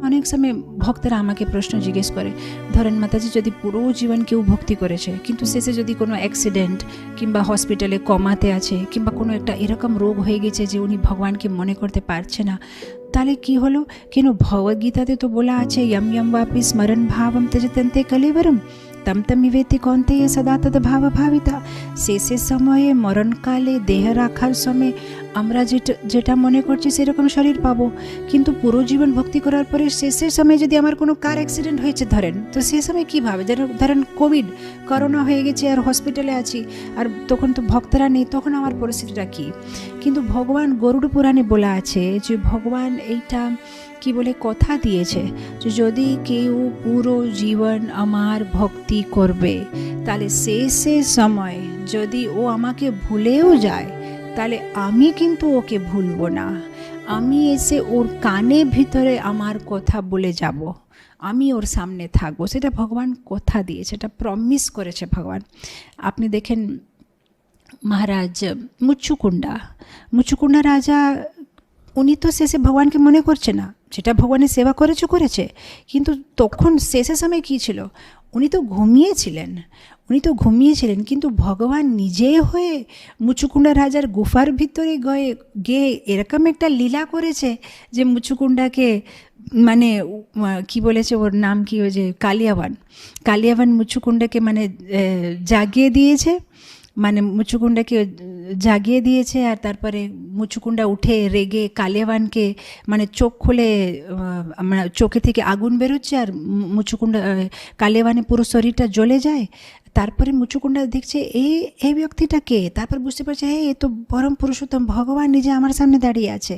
অনেক সময় ভক্তরা আমাকে প্রশ্ন জিজ্ঞেস করে, ধরেন মাতাজি যদি পুরো জীবন কেউ ভক্তি করেছে কিন্তু শেষে যদি কোনো অ্যাক্সিডেন্ট কিংবা হসপিটালে কমাতে আছে কিংবা কোনো একটা এরকম রোগ হয়ে গেছে যে উনি ভগবানকে মনে করতে পারছে না, তাহলে কি হলো? কেন ভগবদ্গীতাতে তো বলা আছে ইয়ম ইয়ম বাপি স্মরণ ভাবম তেজতন্তে কলেবরম তম তমিবেতি কন্তেয় সদা তদ ভাব ভাবিতা। শেষের সময়ে মরণকালে দেহ রাখার সময় আমরা যেটা মনে করছি সেরকম শরীর পাবো, কিন্তু পুরো জীবন ভক্তি করার পরে শেষের সময় যদি আমার কোনো কার অ্যাক্সিডেন্ট হয়েছে ধরেন, তো সে সময় কী ভাবে, যেন ধরেন করোনা হয়ে গেছে আর হসপিটালে আছি আর তখন তো ভক্তরা নেই, তখন আমার পরিস্থিতিটা কী? কিন্তু ভগবান গরুড় পুরাণে বলা আছে যে ভগবান এইটা কি বলে কথা দিয়েছে যে যদি কেউ পুরো জীবন আমার ভক্তি করবে তাহলে শেষের সময় যদি ও আমাকে ভুলেও যায় তাহলে আমি কিন্তু ওকে ভুলবো না, আমি এসে ওর কানে ভিতরে আমার কথা বলে যাব, আমি ওর সামনে থাকবো। সেটা ভগবান কথা দিয়েছে, এটা প্রমিস করেছে ভগবান। আপনি দেখেন মহারাজ মুচুকুন্ডা রাজা, উনি তো শেষে ভগবানকে মনে করছে না, যেটা ভগবানের সেবা করেছে, কিন্তু তখন শেষের সময় কী ছিল? উনি তো ঘুমিয়েছিলেন, কিন্তু ভগবান নিজে হয়ে মুচুকুন্ডা রাজার গুফার ভিতরে গিয়ে এরকম একটা লীলা করেছে যে মুচুকুন্ডাকে মানে কি বলেছে, ওর নাম কি, ওই যে কালিয়াবান মুচুকুন্ডাকে মানে জাগিয়ে দিয়েছে, মানে মুচুকুন্ডাকে জাগিয়ে দিয়েছে। আর তারপরে মুচুকুন্ডা উঠে রেগে কালিয়াবানকে মানে চোখ খুলে মানে চোখে থেকে আগুন বেরোচ্ছে আর কালিয়াবানের পুরো শরীরটা জ্বলে যায়। তারপরে মুচুকুন্ডা দেখছে এই ব্যক্তিটা কে, তারপর বুঝতে পারছে এ তো পরম পুরুষোত্তম ভগবান নিজে আমার সামনে দাঁড়িয়ে আছে।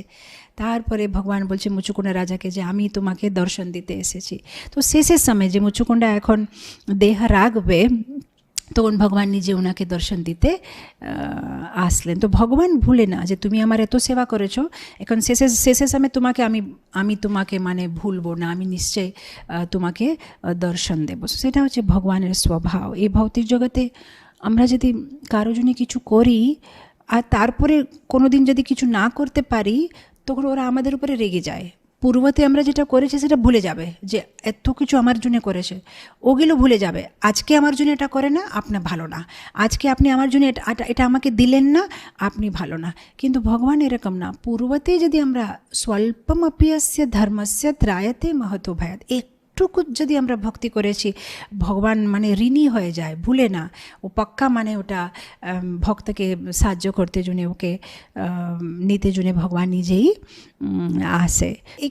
তারপরে ভগবান বলছে মুচুকুন্ডা রাজাকে যে আমি তোমাকে দর্শন দিতে এসেছি। তো শেষের সময় যে মুচুকুন্ডা এখন দেহ রাখবে তখন ভগবান নিজে ওনাকে দর্শন দিতে আসলেন। তো ভগবান ভুলে না যে তুমি আমার এত সেবা করেছো, এখন শেষের সময় আমি তোমাকে মানে ভুলবো না, আমি নিশ্চয়ই তোমাকে দর্শন দেব। সেটা হচ্ছে ভগবানের স্বভাব। এই ভৌতিক জগতে আমরা যদি কারো জন্য কিছু করি আর তারপরে কোনো দিন যদি কিছু না করতে পারি তখন ওরা আমাদের উপরে রেগে যায়। পূর্বতে আমরা যেটা করেছি সেটা ভুলে যাবে, যে এত কিছু আমার জন্য করেছে, ওগুলো ভুলে যাবে। আজকে আমার জন্য এটা করে না, আপনি ভালো না, আজকে আপনি আমার জন্য এটা আমাকে দিলেন না, আপনি ভালো না। কিন্তু ভগবান এরকম না, পূর্বতে যদি আমরা স্বল্পমপ্যস্য ধর্মস্য ত্রায়তে মহতো ভয়াৎ, একটুকু যদি আমরা ভক্তি করেছি ভগবান মানে ঋণী হয়ে যায়, ভুলে না, ও পাক্কা মানে ওটা ভক্তকে সাহায্য করতে জন্য, ওকে নিতে জন্য ভগবান নিজেই আসে। এই